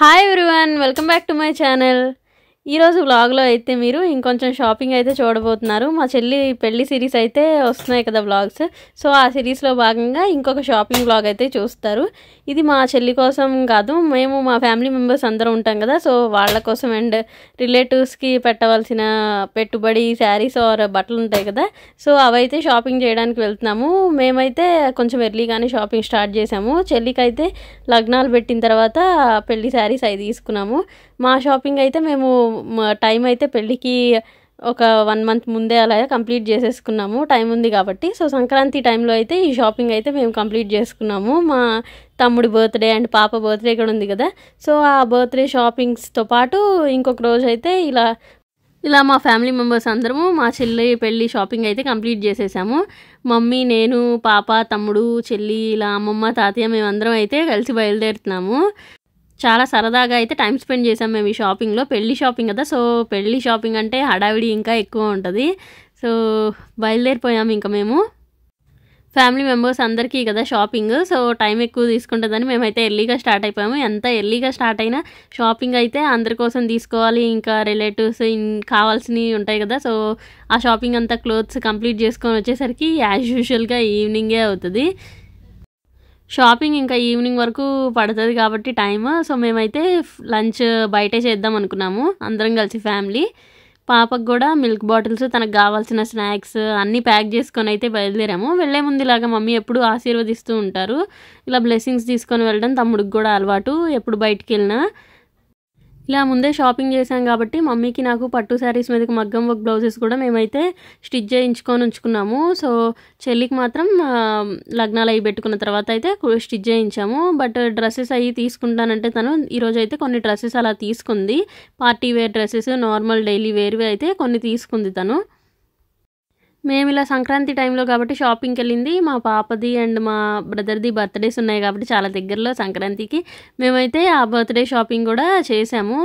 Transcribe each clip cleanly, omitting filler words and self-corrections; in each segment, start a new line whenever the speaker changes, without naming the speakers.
Hi everyone, welcome back to my channel. ఈరోజు వ్లాగ్లో అయితే మీరు ఇంకొంచెం షాపింగ్ అయితే చూడబోతున్నారు. మా చెల్లి పెళ్లి సిరీస్ అయితే వస్తున్నాయి కదా వ్లాగ్స్. సో ఆ సిరీస్లో భాగంగా ఇంకొక షాపింగ్ వ్లాగ్ అయితే చూస్తారు. ఇది మా చెల్లి కోసం కాదు, మేము మా ఫ్యామిలీ మెంబర్స్ అందరం ఉంటాం కదా, సో వాళ్ళ కోసం అండ్ రిలేటివ్స్కి పెట్టవలసిన పెట్టుబడి శారీస్ ఆర్ బట్టలు ఉంటాయి కదా, సో అవైతే షాపింగ్ చేయడానికి వెళ్తున్నాము. మేమైతే కొంచెం ఎర్లీగానే షాపింగ్ స్టార్ట్ చేసాము. చెల్లికి అయితే లగ్నాలు పెట్టిన తర్వాత పెళ్లి శారీస్ అవి తీసుకున్నాము. మా షాపింగ్ అయితే మేము టైం అయితే పెళ్ళికి ఒక 1 month ముందే అలా కంప్లీట్ చేసేసుకున్నాము, టైం ఉంది కాబట్టి. సో సంక్రాంతి టైంలో అయితే ఈ షాపింగ్ అయితే మేము కంప్లీట్ చేసుకున్నాము. మా తమ్ముడి బర్త్డే అండ్ పాప బర్త్డే కూడా ఉంది కదా, సో ఆ బర్త్డే షాపింగ్స్తో పాటు ఇంకొక రోజు అయితే ఇలా మా ఫ్యామిలీ మెంబర్స్ అందరము మా చెల్లి పెళ్ళి షాపింగ్ అయితే కంప్లీట్ చేసేసాము. మమ్మీ, నేను, పాప, తమ్ముడు, చెల్లి, ఇలా అమ్మమ్మ, తాతయ్య మేమందరం అయితే కలిసి బయలుదేరుతున్నాము. చాలా సరదాగా అయితే టైం స్పెండ్ చేసాం మేము ఈ షాపింగ్లో. పెళ్లి షాపింగ్ కదా, సో పెళ్లి షాపింగ్ అంటే హడావిడి ఇంకా ఎక్కువ ఉంటుంది. సో బయలుదేరిపోయాము ఇంకా మేము ఫ్యామిలీ మెంబర్స్ అందరికీ కదా షాపింగ్, సో టైం ఎక్కువ తీసుకుంటుందని మేమైతే ఎర్లీగా స్టార్ట్ అయిపోయాము. ఎంత ఎర్లీగా స్టార్ట్ అయినా షాపింగ్ అయితే అందరి కోసం తీసుకోవాలి, ఇంకా రిలేటివ్స్ కావాల్సినవి ఉంటాయి కదా, సో ఆ షాపింగ్ అంతా క్లోత్స్ కంప్లీట్ చేసుకొని వచ్చేసరికి యాజ్ యూజువల్గా ఈవినింగే అవుతుంది. షాపింగ్ ఇంకా ఈవినింగ్ వరకు పడుతుంది కాబట్టి టైమ్. సో మేమైతే లంచ్ బయటే చేద్దాం అనుకున్నాము అందరం కలిసి ఫ్యామిలీ. పాపకు కూడా మిల్క్ బాటిల్స్, తనకు కావాల్సిన స్నాక్స్ అన్నీ ప్యాక్ చేసుకొని అయితే బయలుదేరాము. వెళ్ళే ముందు ఇలాగా మమ్మీ ఎప్పుడు ఆశీర్వదిస్తూ ఉంటారు, ఇలా బ్లెస్సింగ్స్ తీసుకొని వెళ్ళడం తమ్ముడికి కూడా అలవాటు. ఎప్పుడు బయటికి వెళ్ళినా ఇలా ముందే షాపింగ్ చేశాం కాబట్టి మమ్మీకి నాకు పట్టు శారీస్ మీదకి మగ్గం వర్క్ బ్లౌజెస్ కూడా మేమైతే స్టిచ్ చేయించుకొని ఉంచుకున్నాము. సో చెల్లికి మాత్రం లగ్నాలు అవి పెట్టుకున్న తర్వాత అయితే స్టిచ్ చేయించాము. బట్ డ్రెస్సెస్ అవి తీసుకుంటానంటే తను ఈరోజు అయితే కొన్ని డ్రెస్సెస్ అలా తీసుకుంది. Party wear dresses, normal daily వేర్వి అయితే కొన్ని తీసుకుంది తను. మేము ఇలా సంక్రాంతి టైంలో కాబట్టి షాపింగ్కి వెళ్ళింది. మా పాపది అండ్ మా బ్రదర్ది బర్త్డేస్ ఉన్నాయి కాబట్టి చాలా దగ్గరలో సంక్రాంతికి మేమైతే ఆ బర్త్డే షాపింగ్ కూడా చేసాము.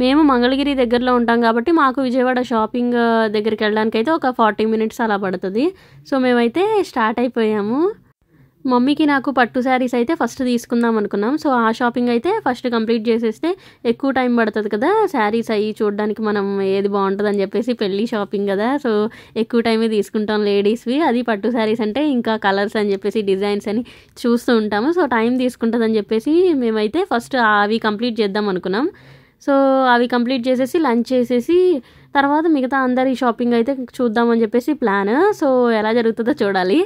మేము మంగళగిరి దగ్గరలో ఉంటాం కాబట్టి మాకు విజయవాడ షాపింగ్ దగ్గరికి వెళ్ళడానికి అయితే ఒక 40 minutes అలా పడుతుంది. సో మేమైతే స్టార్ట్ అయిపోయాము. మమ్మీకి నాకు పట్టు శారీస్ అయితే ఫస్ట్ తీసుకుందాం అనుకున్నాం. సో ఆ షాపింగ్ అయితే ఫస్ట్ కంప్లీట్ చేసేస్తే ఎక్కువ టైం పడుతుంది కదా, శారీస్ అవి చూడడానికి మనం ఏది బాగుంటుందని చెప్పేసి. పెళ్ళి షాపింగ్ కదా, సో ఎక్కువ టైమే తీసుకుంటాం లేడీస్వి. అది పట్టు శారీస్ అంటే ఇంకా కలర్స్ అని చెప్పేసి, డిజైన్స్ అని చూస్తూ ఉంటాము. సో టైం తీసుకుంటుందని చెప్పేసి మేమైతే ఫస్ట్ అవి కంప్లీట్ చేద్దాం అనుకున్నాం. సో అవి కంప్లీట్ చేసేసి లంచ్ చేసేసి తర్వాత మిగతా అందరి షాపింగ్ అయితే చూద్దామని చెప్పేసి ప్లాన్. సో ఎలా జరుగుతుందో చూడాలి.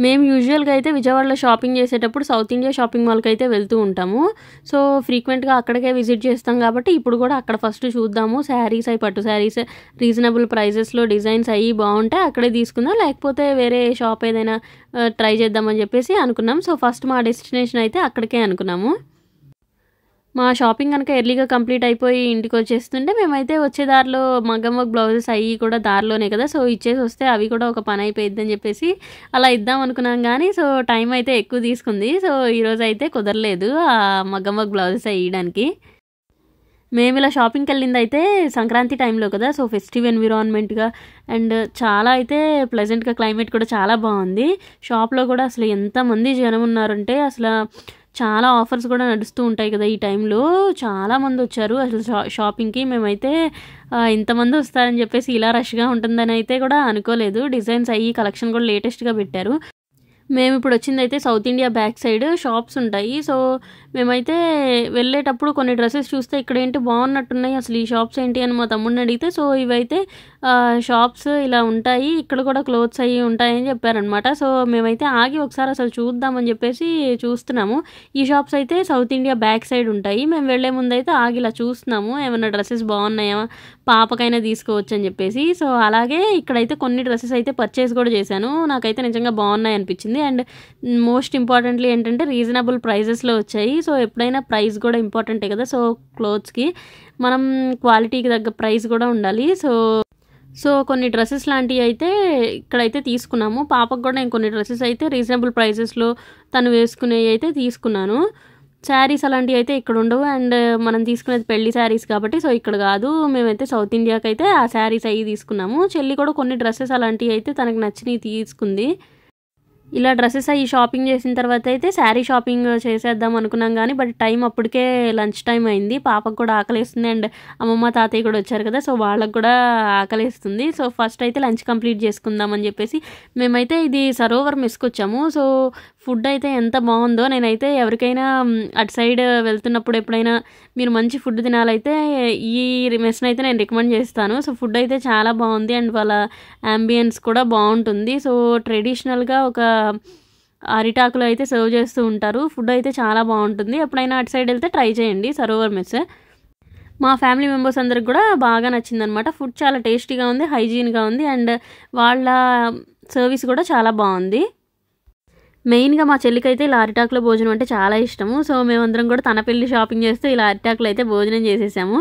మేము యూజువల్గా అయితే విజయవాడలో షాపింగ్ చేసేటప్పుడు సౌత్ ఇండియా షాపింగ్ మాల్కి అయితే వెళ్తూ ఉంటాము. సో ఫ్రీక్వెంట్గా అక్కడికే విజిట్ చేస్తాం కాబట్టి ఇప్పుడు కూడా అక్కడ ఫస్ట్ చూద్దాము. శారీస్ అవి పట్టు శారీస్ రీజనబుల్ ప్రైజెస్లో డిజైన్స్ అవి బాగుంటాయి, అక్కడే తీసుకుందాం, లేకపోతే వేరే షాప్ ఏదైనా ట్రై చేద్దామని చెప్పేసి అనుకున్నాం. సో ఫస్ట్ మా డెస్టినేషన్ అయితే అక్కడికే అనుకున్నాము. మా షాపింగ్ కనుక ఎర్లీగా కంప్లీట్ అయిపోయి ఇంటికి వచ్చేస్తుంటే మేమైతే వచ్చే దారిలో మగ్గం వర్క్ బ్లౌజెస్ అవి కూడా దారిలోనే కదా, సో ఇచ్చేసి వస్తే అవి కూడా ఒక పని అయిపోయిద్దని చెప్పేసి అలా ఇద్దాం అనుకున్నాం. కానీ సో టైం అయితే ఎక్కువ తీసుకుంది. సో ఈరోజు అయితే కుదరలేదు ఆ మగ్గం వర్క్ బ్లౌజెస్ వేయడానికి. మేము ఇలా షాపింగ్కి వెళ్ళింది అయితే సంక్రాంతి టైంలో కదా, సో ఫెస్టివ్ ఎన్విరాన్మెంట్గా అండ్ చాలా అయితే ప్లెజెంట్గా, క్లైమేట్ కూడా చాలా బాగుంది. షాప్లో కూడా అసలు ఎంతమంది జనం ఉన్నారంటే అసలు చాలా ఆఫర్స్ కూడా నడుస్తూ ఉంటాయి కదా ఈ టైంలో. చాలామంది వచ్చారు అసలు షాపింగ్కి. మేమైతే ఇంతమంది వస్తారని చెప్పేసి ఇలా రష్గా ఉంటుందని అయితే కూడా అనుకోలేదు. డిజైన్స్ అయ్యి కలెక్షన్ కూడా లేటెస్ట్గా పెట్టారు. మేము ఇప్పుడు వచ్చిందైతే South India back side shops ఉంటాయి. సో మేమైతే వెళ్ళేటప్పుడు కొన్ని డ్రెస్సెస్ చూస్తే ఇక్కడ ఏంటి బాగున్నట్టున్నాయి, అసలు ఈ షాప్స్ ఏంటి అని మా తమ్ముడిని అడిగితే సో ఇవైతే షాప్స్ ఇలా ఉంటాయి, ఇక్కడ కూడా క్లోత్స్ అవి ఉంటాయని చెప్పారనమాట. సో మేమైతే ఆగి ఒకసారి అసలు చూద్దామని చెప్పేసి చూస్తున్నాము. ఈ షాప్స్ అయితే సౌత్ ఇండియా బ్యాక్ సైడ్ ఉంటాయి. మేము వెళ్ళే ముందు అయితే ఆగి ఇలా చూస్తున్నాము ఏమైనా డ్రెస్సెస్ బాగున్నాయా, పాపకైనా తీసుకోవచ్చు అని చెప్పేసి. సో అలాగే ఇక్కడైతే కొన్ని డ్రెస్సెస్ అయితే పర్చేస్ కూడా చేశాను. నాకైతే నిజంగా బాగున్నాయి అనిపించింది. అండ్ మోస్ట్ ఇంపార్టెంట్లీ ఏంటంటే రీజనబుల్ ప్రైజెస్లో వచ్చాయి. సో ఎప్పుడైనా ప్రైస్ కూడా ఇంపార్టెంటే కదా. సో క్లోత్స్కి మనం క్వాలిటీకి తగ్గ ప్రైస్ కూడా ఉండాలి. సో కొన్ని డ్రెస్సెస్ లాంటివి అయితే ఇక్కడైతే తీసుకున్నాము. పాపకు కూడా నేను కొన్ని డ్రెస్సెస్ అయితే రీజనబుల్ ప్రైజెస్లో తను వేసుకునేవి అయితే తీసుకున్నాను. శారీస్ అలాంటివి అయితే ఇక్కడ ఉండవు. అండ్ మనం తీసుకునేది పెళ్లి శారీస్ కాబట్టి సో ఇక్కడ కాదు. మేమైతే సౌత్ ఇండియాకి అయితే ఆ శారీస్ అవి తీసుకున్నాము. చెల్లి కూడా కొన్ని డ్రెస్సెస్ అలాంటివి అయితే తనకు నచ్చినవి తీసుకుంది. ఇలా డ్రెస్సెస్ అవి షాపింగ్ చేసిన తర్వాత అయితే శారీ షాపింగ్ చేసేద్దాం అనుకున్నాం కానీ బట్ టైం అప్పటికే లంచ్ టైం అయింది. పాపకు కూడా ఆకలిస్తుంది అండ్ అమ్మమ్మ తాతయ్య కూడా వచ్చారు కదా. సో వాళ్ళకు కూడా ఆకలిస్తుంది. సో ఫస్ట్ అయితే లంచ్ కంప్లీట్ చేసుకుందామని చెప్పేసి మేమైతే ఇది సరోవర్ మెస్కి వచ్చాము. సో ఫుడ్ అయితే ఎంత బాగుందో, నేనైతే ఎవరికైనా అటు సైడ్ వెళ్తున్నప్పుడు ఎప్పుడైనా మీరు మంచి ఫుడ్ తినాలైతే ఈ మెస్ని అయితే నేను రికమెండ్ చేస్తాను. సో ఫుడ్ అయితే చాలా బాగుంది అండ్ వాళ్ళ అంబియన్స్ కూడా బాగుంటుంది. సో ట్రెడిషనల్గా ఒక అరిటాకులో అయితే సర్వ్ చేస్తూ ఉంటారు. ఫుడ్ అయితే చాలా బాగుంటుంది. ఎప్పుడైనా అటు సైడ్ వెళ్తే ట్రై చేయండి సరోవర్ మెస్. మా ఫ్యామిలీ మెంబర్స్ అందరికి కూడా బాగా నచ్చిందనమాట. ఫుడ్ చాలా టేస్టీగా ఉంది, హైజీన్గా ఉంది అండ్ వాళ్ళ సర్వీస్ కూడా చాలా బాగుంది. మెయిన్గా మా చెల్లికైతే ఇలా అరిటాకులో భోజనం అంటే చాలా ఇష్టము. సో మేమందరం కూడా తన పెళ్లి షాపింగ్ చేస్తూ ఇలా అరిటాకులో అయితే భోజనం చేసేసాము.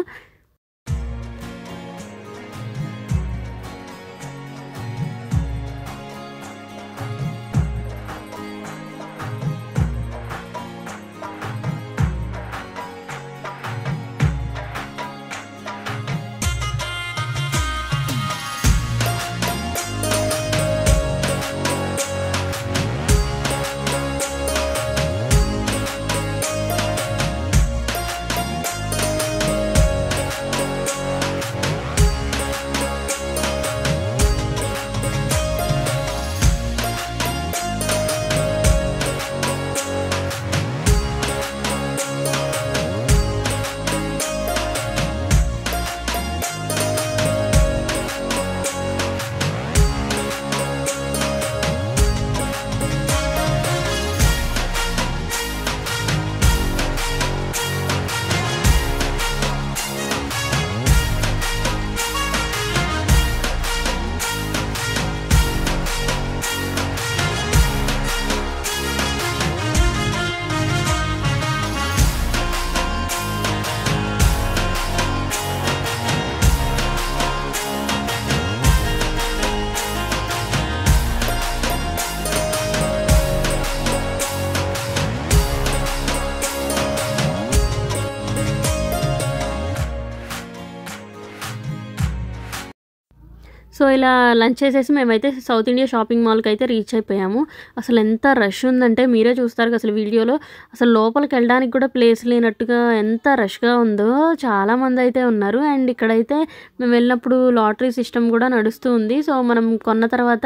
సో ఇలా లంచ్ చేసేసి మేమైతే సౌత్ ఇండియా షాపింగ్ మాల్కి అయితే రీచ్ అయిపోయాము. అసలు ఎంత రష్ ఉందంటే మీరే చూస్తారు అసలు వీడియోలో. అసలు లోపలికి వెళ్ళడానికి కూడా ప్లేస్ లేనట్టుగా ఎంత రష్గా ఉందో. చాలామంది అయితే ఉన్నారు. అండ్ ఇక్కడైతే మేము వెళ్ళినప్పుడు లాటరీ సిస్టమ్ కూడా నడుస్తూ ఉంది. సో మనం కొన్న తర్వాత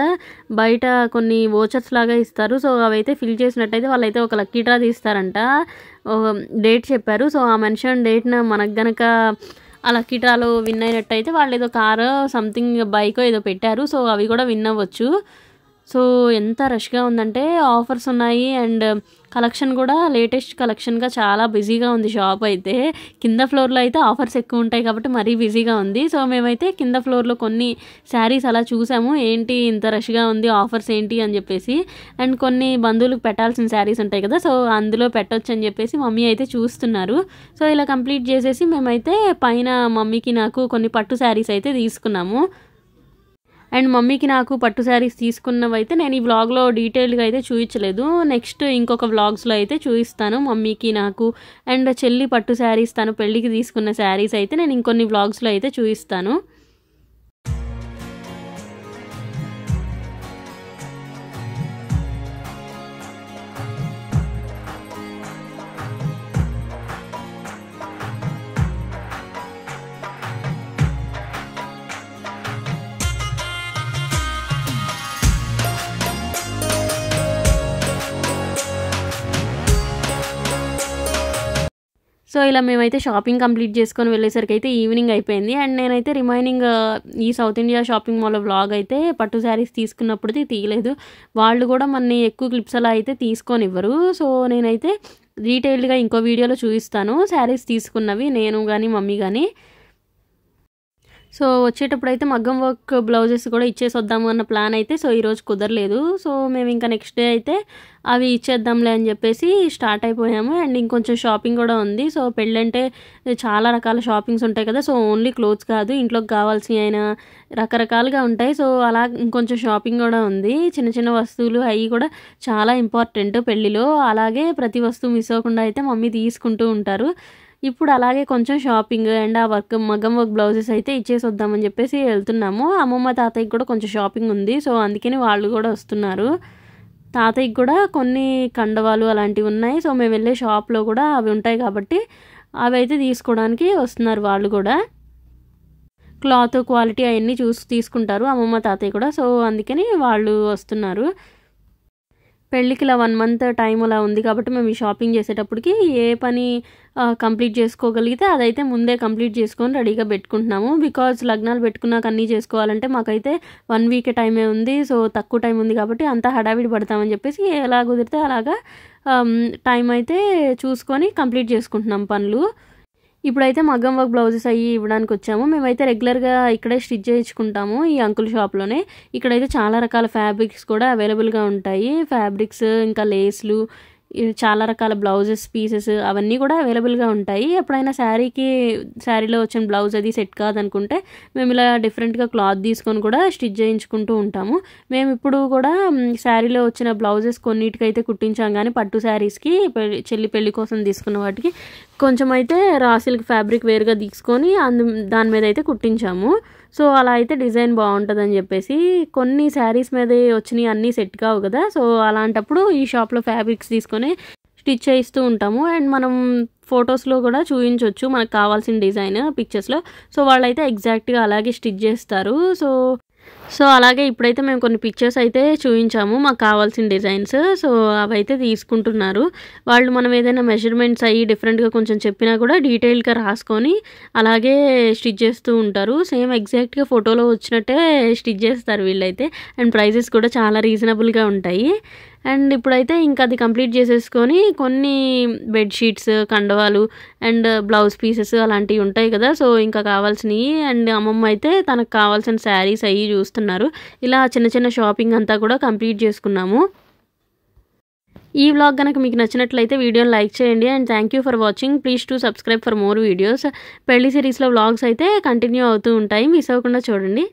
బయట కొన్ని వోచర్స్ లాగా ఇస్తారు. సో అవైతే ఫిల్ చేసినట్టయితే వాళ్ళైతే ఒక లక్కీ డ్రా తీస్తారంట. డేట్ చెప్పారు. సో ఆ మెన్షన్ డేట్న మనకు గనక ఆ లక్కీ డ్రాలో విన్ అయినట్టయితే వాళ్ళు ఏదో కారు సంథింగ్ బైకో ఏదో పెట్టారు. సో అవి కూడా విన్ అవ్వచ్చు. సో ఎంత రష్గా ఉందంటే ఆఫర్స్ ఉన్నాయి అండ్ కలెక్షన్ కూడా లేటెస్ట్ కలెక్షన్గా చాలా బిజీగా ఉంది షాప్ అయితే. కింద ఫ్లోర్లో అయితే ఆఫర్స్ ఎక్కువ ఉంటాయి కాబట్టి మరీ బిజీగా ఉంది. సో మేమైతే కింద ఫ్లోర్లో కొన్ని శారీస్ అలా చూసాము, ఏంటి ఇంత రష్గా ఉంది, ఆఫర్స్ ఏంటి అని చెప్పేసి. అండ్ కొన్ని బంధువులకు పెట్టాల్సిన శారీస్ ఉంటాయి కదా, సో అందులో పెట్టొచ్చు అని చెప్పేసి మమ్మీ అయితే చూస్తున్నారు. సో ఇలా కంప్లీట్ చేసేసి మేమైతే పైన మమ్మీకి నాకు కొన్ని పట్టు శారీస్ అయితే తీసుకున్నాము. అండ్ మమ్మీకి నాకు పట్టు శారీస్ తీసుకున్నవైతే నేను ఈ వ్లాగ్లో డీటెయిల్గా అయితే చూపించలేదు. నెక్స్ట్ ఇంకొక వ్లాగ్స్లో అయితే చూపిస్తాను మమ్మీకి నాకు. అండ్ చెల్లి పట్టు శారీస్ తను పెళ్ళికి తీసుకున్న శారీస్ అయితే నేను ఇంకొన్ని వ్లాగ్స్లో అయితే చూపిస్తాను. సో ఇలా మేమైతే షాపింగ్ కంప్లీట్ చేసుకొని వెళ్ళేసరికి అయితే ఈవినింగ్ అయిపోయింది. అండ్ నేనైతే రిమైనింగ్ ఈ south India shopping mall vlog అయితే పట్టు శారీస్ తీసుకున్నప్పుడు తీయలేదు. వాళ్ళు కూడా మనని ఎక్కువ క్లిప్స్ అలా అయితే తీసుకొనివ్వరు. సో నేనైతే డీటెయిల్డ్గా ఇంకో వీడియోలో చూపిస్తాను శారీస్ తీసుకున్నవి, నేను కానీ మమ్మీ కానీ. సో వచ్చేటప్పుడు అయితే మగ్గం వర్క్ బ్లౌజెస్ కూడా ఇచ్చేసి వద్దాము అన్న ప్లాన్ అయితే సో ఈరోజు కుదరలేదు. సో మేము ఇంకా నెక్స్ట్ డే అయితే అవి ఇచ్చేద్దాంలే అని చెప్పేసి స్టార్ట్ అయిపోయాము. అండ్ ఇంకొంచెం షాపింగ్ కూడా ఉంది. సో పెళ్ళంటే చాలా రకాల షాపింగ్స్ ఉంటాయి కదా. సో ఓన్లీ క్లోత్స్ కాదు, ఇంట్లోకి కావాల్సిన అయినా రకరకాలుగా ఉంటాయి. సో అలా ఇంకొంచెం షాపింగ్ కూడా ఉంది. చిన్న చిన్న వస్తువులు అవి కూడా చాలా ఇంపార్టెంట్ పెళ్ళిలో. అలాగే ప్రతి వస్తువు మిస్ అవ్వకుండా అయితే మమ్మీ తీసుకుంటూ ఉంటారు. ఇప్పుడు అలాగే కొంచెం షాపింగ్ అండ్ ఆ మగ్గం వర్క్ బ్లౌజెస్ అయితే ఇచ్చేసి వద్దామని చెప్పేసి వెళ్తున్నాము. అమ్మమ్మ తాతయ్యకి కూడా కొంచెం షాపింగ్ ఉంది. సో అందుకని వాళ్ళు కూడా వస్తున్నారు. తాతయ్యకి కూడా కొన్ని కండవాలు అలాంటివి ఉన్నాయి. సో మేము వెళ్ళే షాప్లో కూడా అవి ఉంటాయి కాబట్టి అవి అయితే తీసుకోవడానికి వస్తున్నారు వాళ్ళు కూడా. క్లాత్ క్వాలిటీ అవన్నీ చూసి తీసుకుంటారు అమ్మమ్మ తాతయ్య కూడా. సో అందుకని వాళ్ళు వస్తున్నారు. పెళ్ళికి ఇలా 1 month టైం అలా ఉంది కాబట్టి మేము ఈ షాపింగ్ చేసేటప్పటికి ఏ పని కంప్లీట్ చేసుకోగలిగితే అదైతే ముందే కంప్లీట్ చేసుకొని రెడీగా పెట్టుకుంటున్నాము. బికాజ్ లగ్నాలు పెట్టుకున్నాక అన్నీ చేసుకోవాలంటే మాకైతే 1 week టైమే ఉంది. సో తక్కువ టైం ఉంది కాబట్టి అంతా హడావిడి పడతామని చెప్పేసి ఎలా కుదిరితే అలాగా టైం అయితే చూసుకొని కంప్లీట్ చేసుకుంటున్నాం పనులు. ఇప్పుడైతే మగ్గం వర్క్ బ్లౌజెస్ అవి ఇవ్వడానికి వచ్చాము. మేమైతే రెగ్యులర్గా ఇక్కడే స్టిచ్ చేయించుకుంటాము ఈ అంకుల్ షాప్లోనే. ఇక్కడైతే చాలా రకాల ఫ్యాబ్రిక్స్ కూడా అవైలబుల్గా ఉంటాయి. ఫ్యాబ్రిక్స్ ఇంకా లేస్లు చాలా రకాల బ్లౌజెస్ పీసెస్ అవన్నీ కూడా అవైలబుల్గా ఉంటాయి. ఎప్పుడైనా శారీలో వచ్చిన బ్లౌజ్ అది సెట్ కాదనుకుంటే మేము ఇలా డిఫరెంట్గా క్లాత్ తీసుకొని కూడా స్టిచ్ చేయించుకుంటూ ఉంటాము. మేము ఇప్పుడు కూడా శారీలో వచ్చిన బ్లౌజెస్ కొన్నిటికైతే కుట్టించాం, కానీ పట్టు శారీస్కి చెల్లి పెళ్లి కోసం తీసుకున్న వాటికి కొంచెం అయితే రా సిల్క్ ఫ్యాబ్రిక్ వేరుగా తీసుకొని దాని మీద అయితే కుట్టించాము. సో అలా అయితే డిజైన్ బాగుంటుందని చెప్పేసి. కొన్ని శారీస్ మీద వచ్చినాయి అన్నీ సెట్ కావు కదా. సో అలాంటప్పుడు ఈ షాప్లో ఫ్యాబ్రిక్స్ తీసుకొని స్టిచ్ చేయిస్తూ ఉంటాము. అండ్ మనం ఫొటోస్లో కూడా చూపించవచ్చు మనకు కావాల్సిన డిజైన్ పిక్చర్స్లో. సో వాళ్ళైతే ఎగ్జాక్ట్గా అలాగే స్టిచ్ చేస్తారు. సో అలాగే ఇప్పుడైతే మేము కొన్ని పిక్చర్స్ అయితే చూపించాము మాకు కావాల్సిన డిజైన్స్. సో అవైతే తీసుకుంటున్నారు వాళ్ళు. మనం ఏదైనా మెజర్మెంట్స్ అయ్యి డిఫరెంట్గా కొంచెం చెప్పినా కూడా డీటెయిల్గా రాసుకొని అలాగే స్టిచ్ చేస్తూ ఉంటారు. సేమ్ ఎగ్జాక్ట్గా ఫోటోలో వచ్చినట్టే స్టిచ్ చేస్తారు వీళ్ళైతే. అండ్ ప్రైజెస్ కూడా చాలా రీజనబుల్గా ఉంటాయి. అండ్ ఇప్పుడైతే ఇంకా అది కంప్లీట్ చేసేసుకొని కొన్ని బెడ్షీట్స్, కండవాలు అండ్ బ్లౌజ్ పీసెస్ అలాంటివి ఉంటాయి కదా. సో ఇంకా కావాల్సినవి. అండ్ అమ్మమ్మ అయితే తనకు కావాల్సిన శారీస్ అవి చూస్తున్నారు. ఇలా చిన్న చిన్న షాపింగ్ అంతా కూడా కంప్లీట్ చేసుకున్నాము. ఈ వ్లాగ్ కనుక మీకు నచ్చినట్లయితే వీడియోని లైక్ చేయండి. And thank you for watching. Please to subscribe for more videos. పెళ్లి సిరీస్లో వ్లాగ్స్ అయితే కంటిన్యూ అవుతూ ఉంటాయి, మిస్ అవ్వకుండా చూడండి.